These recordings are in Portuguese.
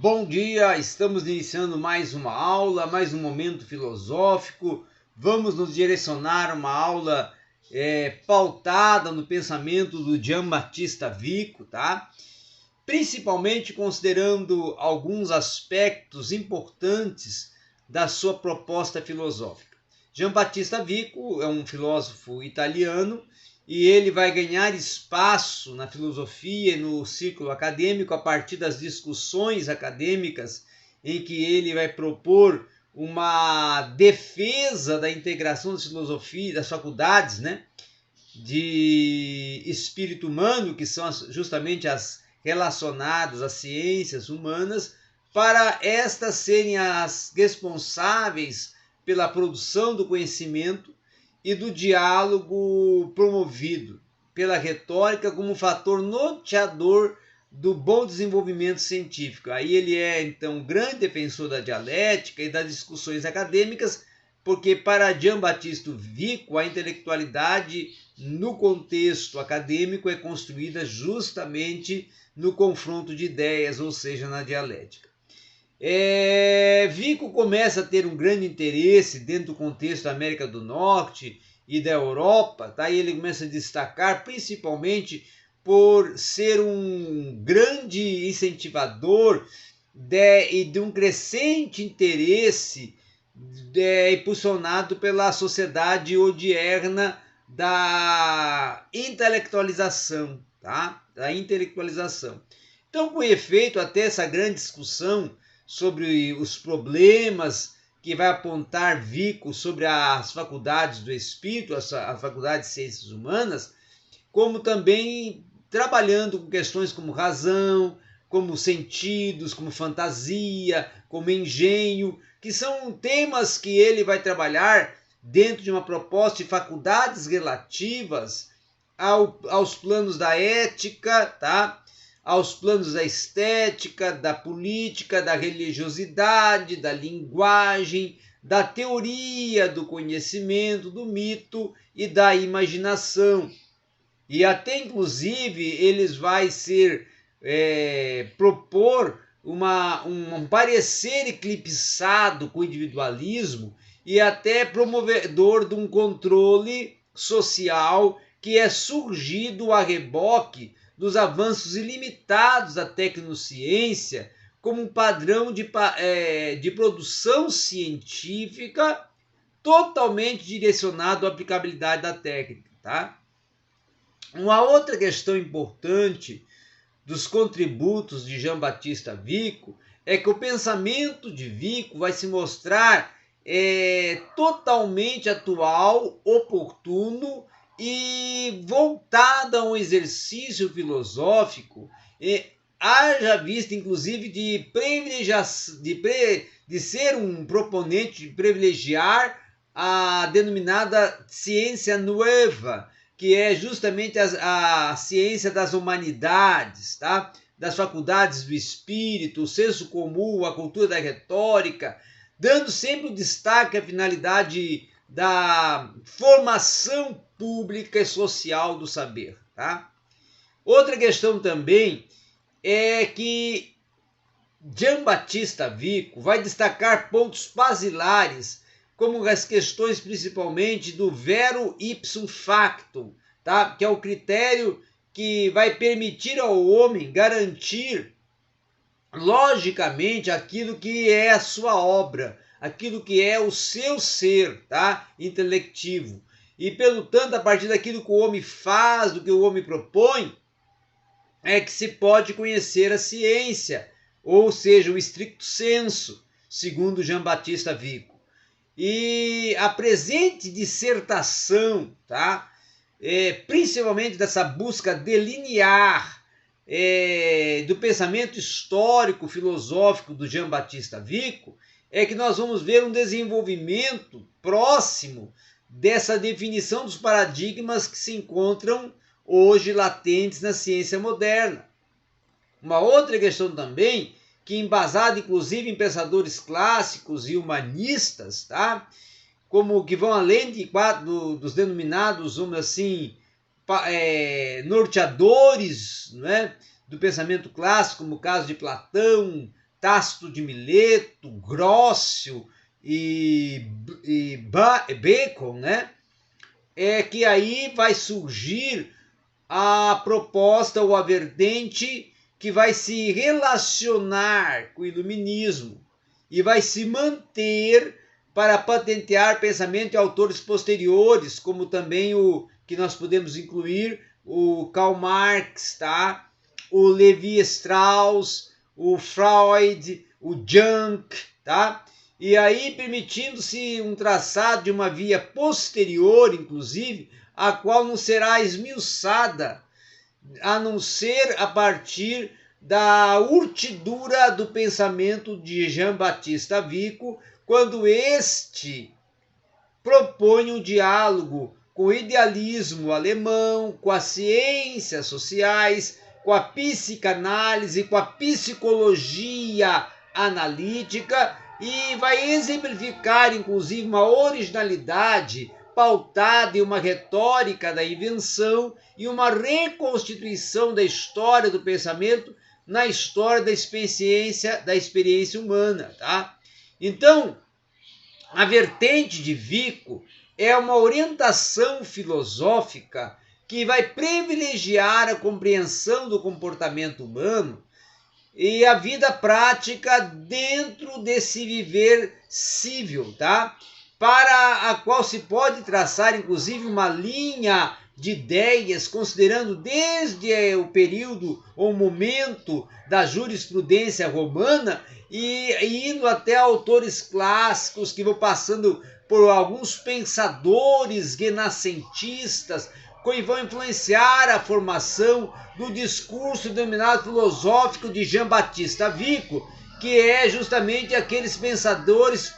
Bom dia, estamos iniciando mais uma aula, mais um momento filosófico. Vamos nos direcionar a uma aula pautada no pensamento do Giambattista Vico, tá? Principalmente considerando alguns aspectos importantes da sua proposta filosófica. Giambattista Vico é um filósofo italiano e ele vai ganhar espaço na filosofia e no círculo acadêmico a partir das discussões acadêmicas em que ele vai propor uma defesa da integração da filosofia, das faculdades, né, de espírito humano, que são justamente as relacionadas às ciências humanas, para estas serem as responsáveis pela produção do conhecimento e do diálogo promovido pela retórica como fator norteador do bom desenvolvimento científico. Aí ele é, então, um grande defensor da dialética e das discussões acadêmicas, porque para Giambattista Vico a intelectualidade no contexto acadêmico é construída justamente no confronto de ideias, ou seja, na dialética. Vico começa a ter um grande interesse dentro do contexto da América do Norte e da Europa, tá? E ele começa a destacar principalmente por ser um grande incentivador de um crescente interesse impulsionado pela sociedade odierna da intelectualização, tá? Da intelectualização. Então, com efeito, até essa grande discussão sobre os problemas que vai apontar Vico sobre as faculdades do espírito, as faculdades de ciências humanas, como também trabalhando com questões como razão, como sentidos, como fantasia, como engenho, que são temas que ele vai trabalhar dentro de uma proposta de faculdades relativas aos planos da ética, tá? Aos planos da estética, da política, da religiosidade, da linguagem, da teoria do conhecimento, do mito e da imaginação. E até, inclusive, eles vai propor um parecer eclipsado com o individualismo e até promovedor de um controle social que é surgido a reboque dos avanços ilimitados da tecnociência como um padrão de produção científica totalmente direcionado à aplicabilidade da técnica, tá? Uma outra questão importante dos contributos de Giambattista Vico é que o pensamento de Vico vai se mostrar totalmente atual, oportuno e voltado a um exercício filosófico, haja vista inclusive de ser um proponente de privilegiar a denominada ciência nueva, que é justamente a ciência das humanidades, tá? Das faculdades do espírito, o senso comum, a cultura da retórica, dando sempre o destaque à finalidade da formação pública e social do saber, tá? Outra questão também é que Giambattista Vico vai destacar pontos basilares, como as questões principalmente do vero ipsum factum, tá? Que é o critério que vai permitir ao homem garantir logicamente aquilo que é a sua obra, aquilo que é o seu ser, tá? Intelectivo. E, pelo tanto, a partir daquilo que o homem faz, do que o homem propõe, é que se pode conhecer a ciência, ou seja, o stricto sensu, segundo Giambattista Vico. E a presente dissertação, tá? Principalmente dessa busca delinear do pensamento histórico, filosófico do Giambattista Vico, é que nós vamos ver um desenvolvimento próximo dessa definição dos paradigmas que se encontram hoje latentes na ciência moderna. Uma outra questão também, que embasada inclusive em pensadores clássicos e humanistas, tá? Como que vão além dos denominados, vamos assim, norteadores, né, do pensamento clássico, como o caso de Platão, Tácito de Mileto, Grócio e Bacon, né? É que aí vai surgir a proposta ou a vertente que vai se relacionar com o iluminismo e vai se manter para patentear pensamento de autores posteriores, como também o que nós podemos incluir o Karl Marx, tá? O Levi Strauss, o Freud, o Jung, tá? E aí permitindo-se um traçado de uma via posterior, inclusive, a qual não será esmiuçada, a não ser a partir da urtidura do pensamento de Jean-Baptiste Vico, quando este propõe um diálogo com o idealismo alemão, com as ciências sociais, com a psicanálise, com a psicologia analítica, e vai exemplificar, inclusive, uma originalidade pautada em uma retórica da invenção e uma reconstituição da história do pensamento na história da experiência humana, tá? Então, a vertente de Vico é uma orientação filosófica que vai privilegiar a compreensão do comportamento humano e a vida prática dentro desse viver cível, tá? Para a qual se pode traçar, inclusive, uma linha de ideias, considerando desde o período ou momento da jurisprudência romana e indo até autores clássicos que vão passando por alguns pensadores renascentistas que vão influenciar a formação do discurso denominado filosófico de Jean-Baptiste Vico, que é justamente aqueles pensadores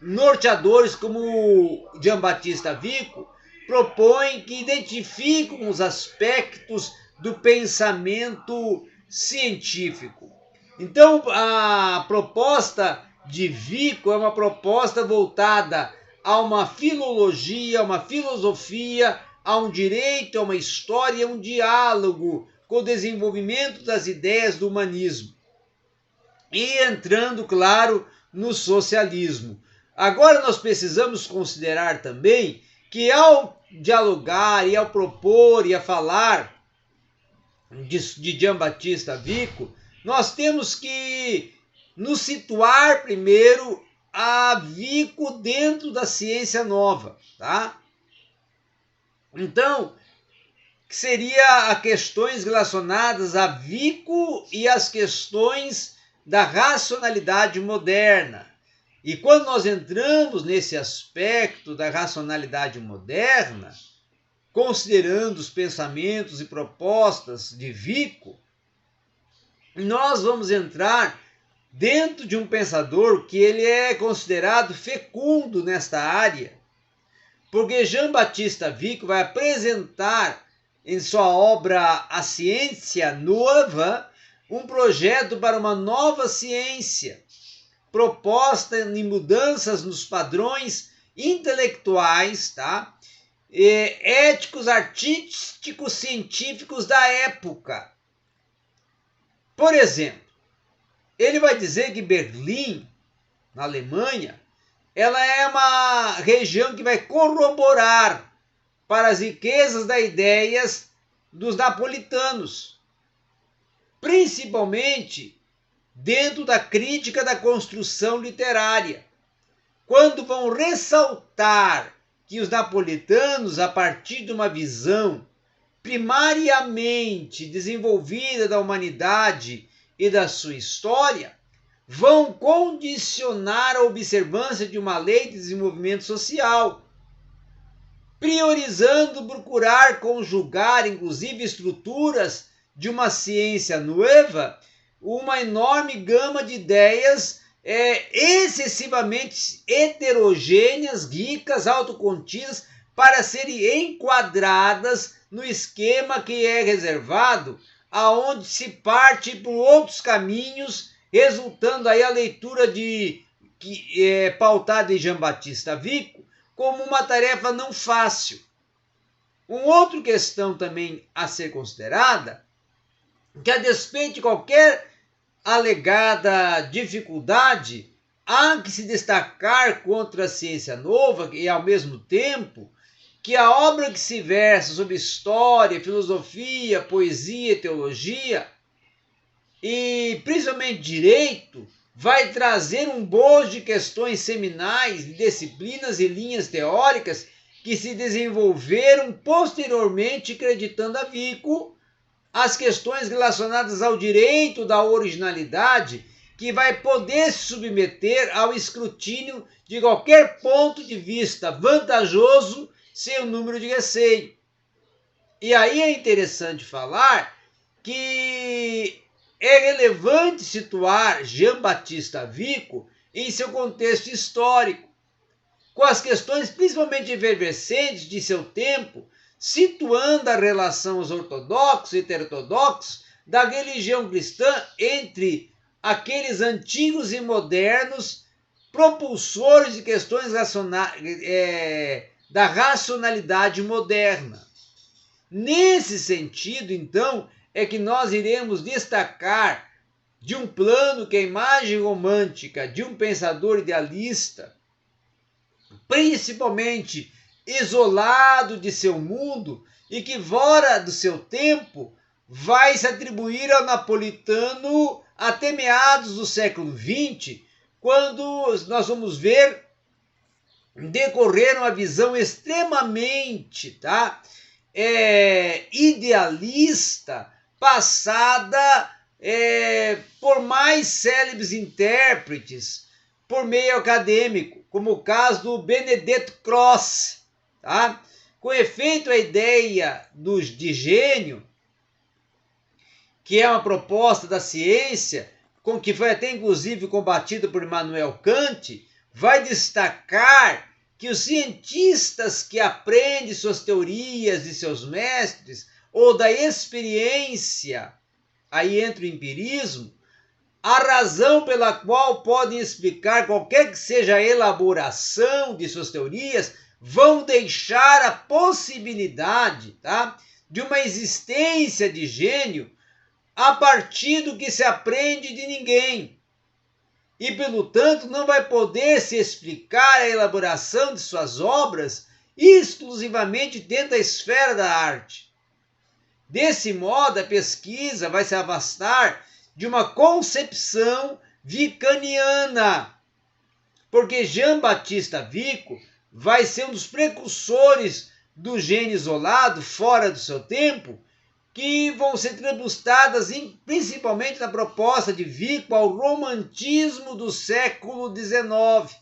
norteadores como Jean-Baptiste Vico propõem, que identificam os aspectos do pensamento científico. Então, a proposta de Vico é uma proposta voltada a uma filologia, uma filosofia, a um direito, a uma história, a um diálogo com o desenvolvimento das ideias do humanismo. E entrando, claro, no socialismo. Agora nós precisamos considerar também que ao dialogar e ao propor e a falar de Jean-Baptiste Vico, nós temos que nos situar primeiro a Vico dentro da ciência nova, tá? Então, seria a questões relacionadas a Vico e as questões da racionalidade moderna. E quando nós entramos nesse aspecto da racionalidade moderna, considerando os pensamentos e propostas de Vico, nós vamos entrar dentro de um pensador que ele é considerado fecundo nesta área, porque Jean-Baptiste Vico vai apresentar em sua obra A Ciência Nova um projeto para uma nova ciência, proposta em mudanças nos padrões intelectuais, tá? Éticos, artísticos, científicos da época. Por exemplo, ele vai dizer que Berlim, na Alemanha, ela é uma região que vai corroborar para as riquezas das ideias dos napolitanos, principalmente dentro da crítica da construção literária, quando vão ressaltar que os napolitanos, a partir de uma visão primariamente desenvolvida da humanidade e da sua história, vão condicionar a observância de uma lei de desenvolvimento social, priorizando procurar conjugar, inclusive, estruturas de uma ciência nova, uma enorme gama de ideias excessivamente heterogêneas, ricas, autocontidas, para serem enquadradas no esquema que é reservado, aonde se parte por outros caminhos, resultando aí a leitura pautada em Jean-Baptiste Vico como uma tarefa não fácil. Uma outra questão também a ser considerada, que a despeito de qualquer alegada dificuldade, há que se destacar contra a ciência nova e, ao mesmo tempo, que a obra que se versa sobre história, filosofia, poesia e teologia, e principalmente direito, vai trazer um bojo de questões seminais, de disciplinas e linhas teóricas que se desenvolveram posteriormente, acreditando a Vico, as questões relacionadas ao direito da originalidade, que vai poder se submeter ao escrutínio de qualquer ponto de vista vantajoso sem o número de receio. E aí é interessante falar que é relevante situar Jean Baptiste Vico em seu contexto histórico, com as questões principalmente efervescentes de seu tempo, situando a relação aos ortodoxos e heterodoxos da religião cristã entre aqueles antigos e modernos propulsores de questões da racionalidade moderna. Nesse sentido, então, é que nós iremos destacar de um plano que a imagem romântica de um pensador idealista, principalmente isolado de seu mundo e que fora do seu tempo, vai se atribuir ao napolitano até meados do século XX, quando nós vamos ver decorrer uma visão extremamente idealista, passada por mais célebres intérpretes por meio acadêmico, como o caso do Benedetto Croce. Com efeito, a ideia de gênio, que é uma proposta da ciência, com que foi até inclusive combatida por Immanuel Kant, vai destacar que os cientistas que aprendem suas teorias de seus mestres, ou da experiência, aí entra o empirismo, a razão pela qual podem explicar qualquer que seja a elaboração de suas teorias, vão deixar a possibilidade de uma existência de gênio a partir do que se aprende de ninguém. E, pelo tanto, não vai poder se explicar a elaboração de suas obras exclusivamente dentro da esfera da arte. Desse modo, a pesquisa vai se afastar de uma concepção vicaniana, porque Jean Baptiste Vico vai ser um dos precursores do gênio isolado, fora do seu tempo, que vão ser tribustadas principalmente na proposta de Vico ao romantismo do século XIX.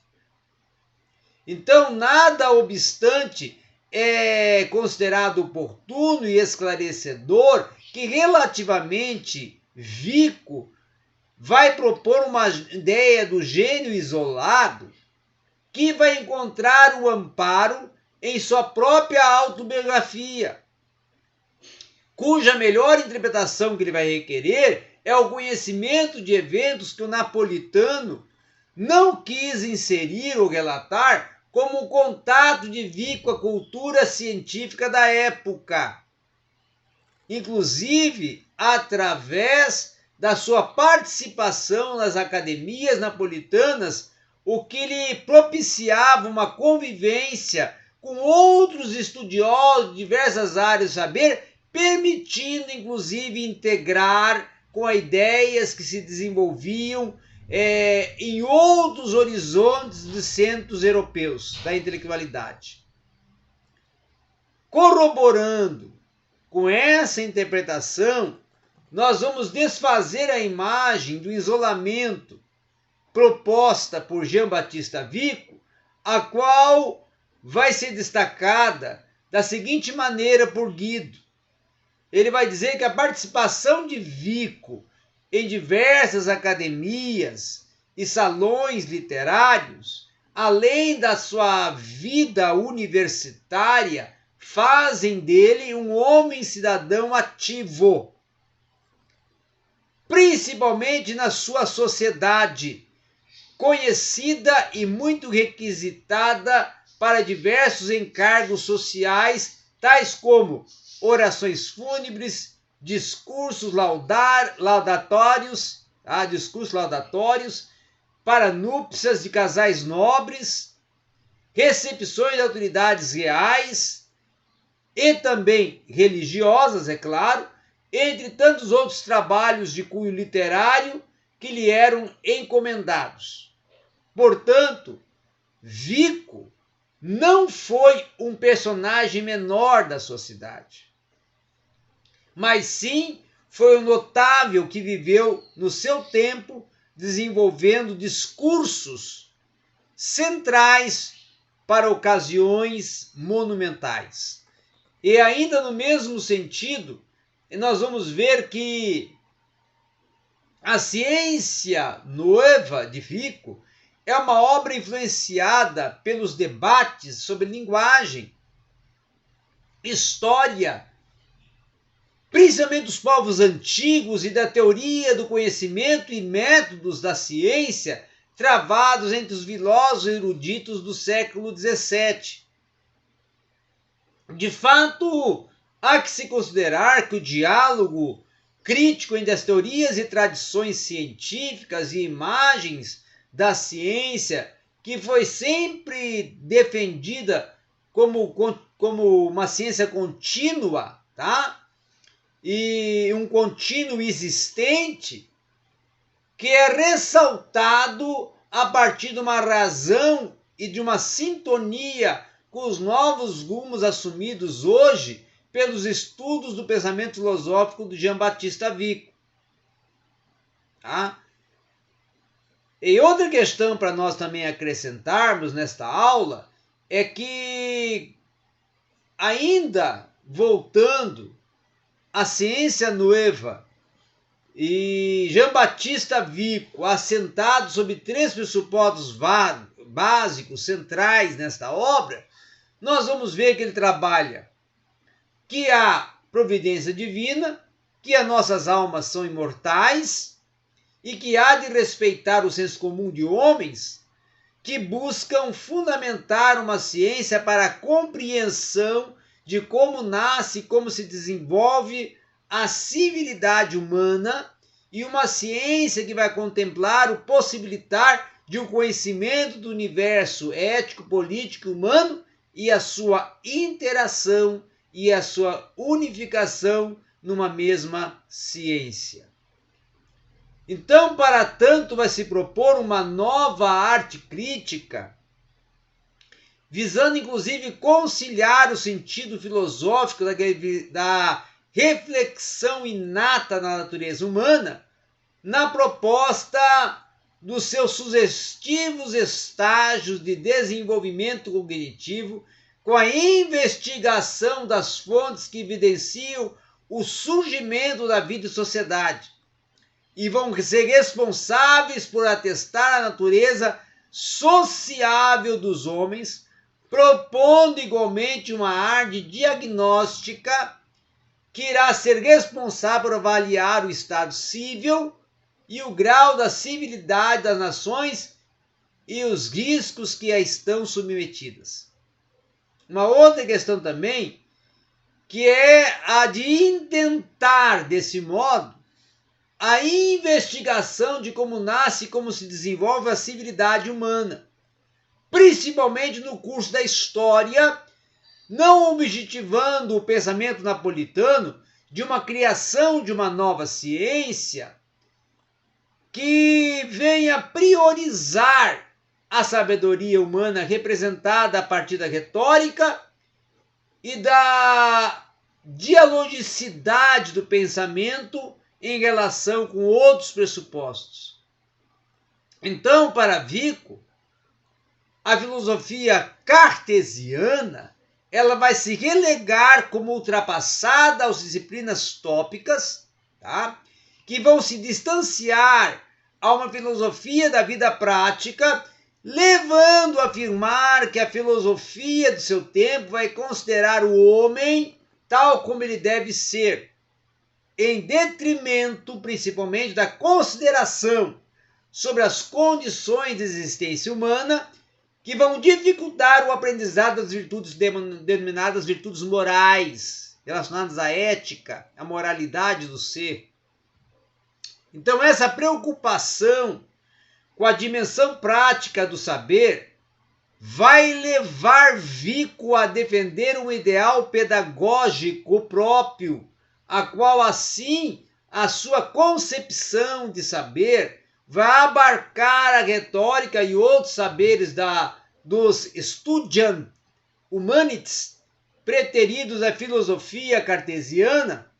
Então, nada obstante, é considerado oportuno e esclarecedor que, relativamente, Vico vai propor uma ideia do gênio isolado que vai encontrar o amparo em sua própria autobiografia, cuja melhor interpretação que ele vai requerer é o conhecimento de eventos que o napolitano não quis inserir ou relatar como o contato de Vico com a cultura científica da época, inclusive através da sua participação nas academias napolitanas, o que lhe propiciava uma convivência com outros estudiosos de diversas áreas do saber, permitindo, inclusive, integrar com as ideias que se desenvolviam em outros horizontes dos centros europeus da intelectualidade. Corroborando com essa interpretação, nós vamos desfazer a imagem do isolamento proposta por Jean Baptiste Vico, a qual vai ser destacada da seguinte maneira por Guido. Ele vai dizer que a participação de Vico em diversas academias e salões literários, além da sua vida universitária, fazem dele um homem cidadão ativo, principalmente na sua sociedade, conhecida e muito requisitada para diversos encargos sociais, tais como orações fúnebres, discursos laudatórios, tá? Discursos laudatórios para núpcias de casais nobres, recepções de autoridades reais e também religiosas, é claro, entre tantos outros trabalhos de cunho literário que lhe eram encomendados. Portanto, Vico não foi um personagem menor da sociedade, mas sim foi um notável que viveu no seu tempo desenvolvendo discursos centrais para ocasiões monumentais. E ainda no mesmo sentido, nós vamos ver que a Ciência Nova de Vico é uma obra influenciada pelos debates sobre linguagem, história, principalmente dos povos antigos e da teoria do conhecimento e métodos da ciência travados entre os filósofos eruditos do século XVII. De fato, há que se considerar que o diálogo crítico entre as teorias e tradições científicas e imagens da ciência, que foi sempre defendida como uma ciência contínua, tá? E um contínuo existente, que é ressaltado a partir de uma razão e de uma sintonia com os novos rumos assumidos hoje pelos estudos do pensamento filosófico de Giambattista Vico. Tá? E outra questão para nós também acrescentarmos nesta aula é que, ainda voltando à Ciência Nova e Giambattista Vico, assentado sobre 3 pressupostos básicos, centrais nesta obra, nós vamos ver que ele trabalha que há providência divina, que as nossas almas são imortais e que há de respeitar o senso comum de homens que buscam fundamentar uma ciência para a compreensão de como nasce e como se desenvolve a civilidade humana, e uma ciência que vai contemplar o possibilitar de um conhecimento do universo ético, político e humano e a sua interação e a sua unificação numa mesma ciência. Então, para tanto, vai se propor uma nova arte crítica, visando inclusive conciliar o sentido filosófico da reflexão inata na natureza humana, na proposta dos seus sucessivos estágios de desenvolvimento cognitivo, com a investigação das fontes que evidenciam o surgimento da vida e sociedade, e vão ser responsáveis por atestar a natureza sociável dos homens, propondo igualmente uma arte diagnóstica que irá ser responsável por avaliar o estado civil e o grau da civilidade das nações e os riscos que a estão submetidas. Uma outra questão também, que é a de intentar, desse modo, a investigação de como nasce e como se desenvolve a civilidade humana, principalmente no curso da história, não objetivando o pensamento napolitano de uma criação de uma nova ciência que venha priorizar a sabedoria humana representada a partir da retórica e da dialogicidade do pensamento em relação com outros pressupostos. Então, para Vico, a filosofia cartesiana ela vai se relegar como ultrapassada às disciplinas tópicas, tá? Que vão se distanciar a uma filosofia da vida prática, levando a afirmar que a filosofia do seu tempo vai considerar o homem tal como ele deve ser, em detrimento principalmente da consideração sobre as condições de existência humana que vão dificultar o aprendizado das virtudes denominadas virtudes morais, relacionadas à ética, à moralidade do ser. Então, essa preocupação com a dimensão prática do saber vai levar Vico a defender um ideal pedagógico próprio, a qual, assim, a sua concepção de saber vai abarcar a retórica e outros saberes dos Studium Humanitis, preteridos à filosofia cartesiana,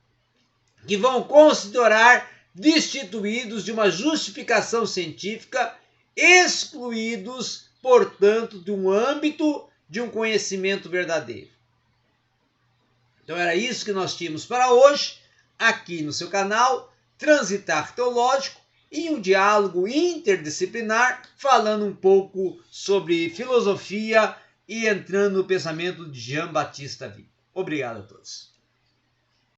que vão considerar destituídos de uma justificação científica, excluídos, portanto, de um âmbito de um conhecimento verdadeiro. Então era isso que nós tínhamos para hoje, aqui no seu canal Transitar Teológico, em um diálogo interdisciplinar, falando um pouco sobre filosofia e entrando no pensamento de Jean Baptiste Vico. Obrigado a todos.